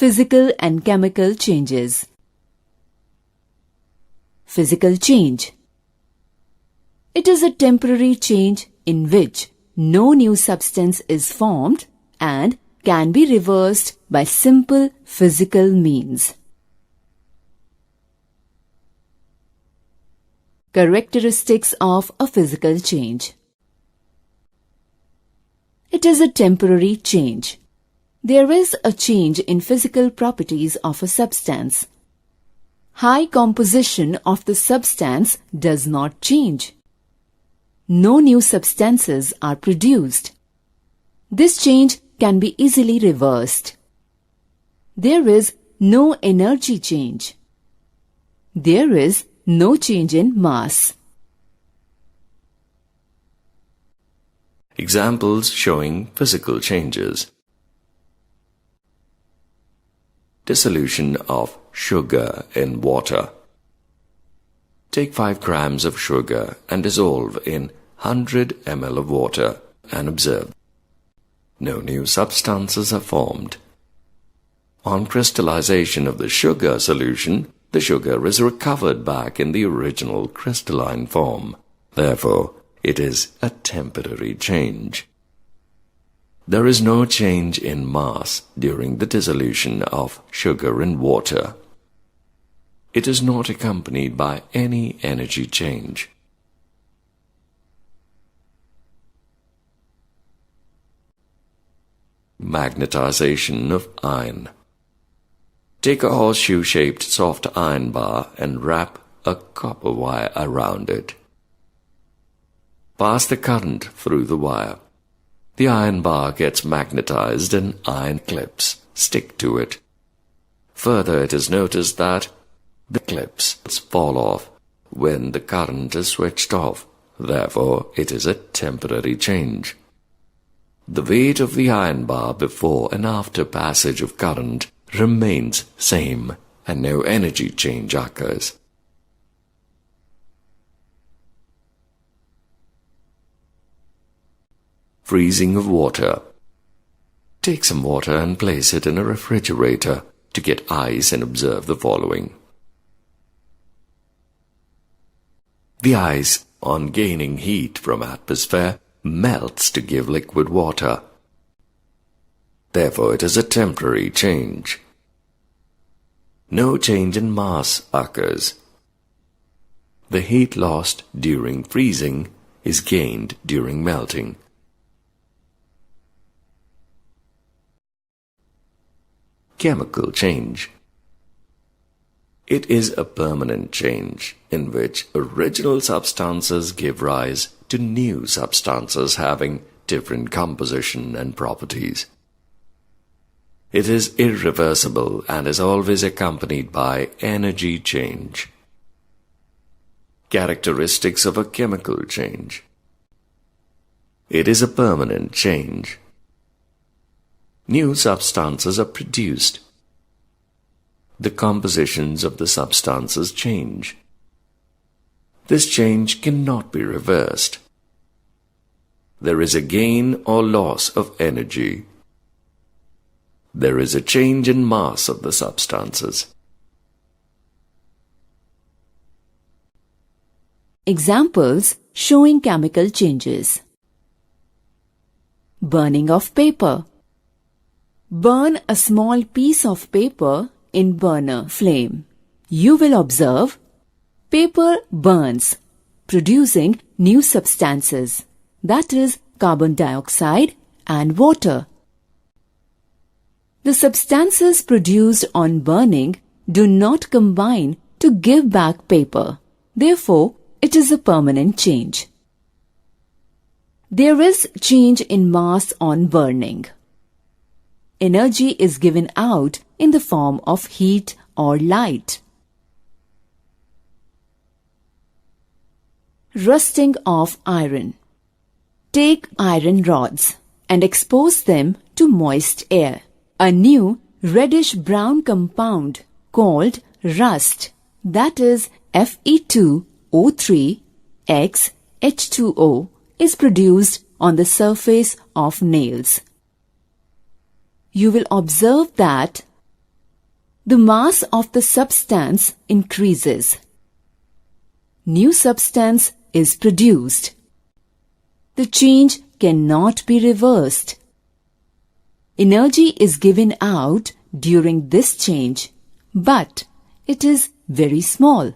Physical and chemical changes. Physical change. It is a temporary change in which no new substance is formed and can be reversed by simple physical means. Characteristics of a physical change. It is a temporary change. There is a change in physical properties of a substance. High composition of the substance does not change. No new substances are produced. This change can be easily reversed. There is no energy change. There is no change in mass. Examples showing physical changes. Dissolution of sugar in water. Take 5 grams of sugar and dissolve in 100 ml of water and observe. No new substances are formed. On crystallization of the sugar solution, the sugar is recovered back in the original crystalline form. Therefore, it is a temporary change. There is no change in mass during the dissolution of sugar in water. It is not accompanied by any energy change. Magnetization of iron. Take a horseshoe-shaped soft iron bar and wrap a copper wire around it. Pass the current through the wire. The iron bar gets magnetized and iron clips stick to it. Further, it is noticed that the clips fall off when the current is switched off. Therefore, it is a temporary change. The weight of the iron bar before and after passage of current remains same and no energy change occurs. Freezing of water. Take some water and place it in a refrigerator to get ice and observe the following. The ice, on gaining heat from atmosphere, melts to give liquid water. Therefore, it is a temporary change. No change in mass occurs. The heat lost during freezing is gained during melting. Chemical change. It is a permanent change in which original substances give rise to new substances having different composition and properties. It is irreversible and is always accompanied by energy change. Characteristics of a chemical change. It is a permanent change. New substances are produced. The compositions of the substances change. This change cannot be reversed. There is a gain or loss of energy. There is a change in mass of the substances. Examples showing chemical changes. Burning of paper. Burn a small piece of paper in burner flame. You will observe paper burns, producing new substances, that is, carbon dioxide and water. The substances produced on burning do not combine to give back paper. Therefore, it is a permanent change. There is change in mass on burning. Energy is given out in the form of heat or light. Rusting of iron. Take iron rods and expose them to moist air. A new reddish-brown compound called rust, that is Fe2O3X H2O, is produced on the surface of nails. You will observe that The mass of the substance increases. New substance is produced. The change cannot be reversed. Energy is given out during this change, but it is very small.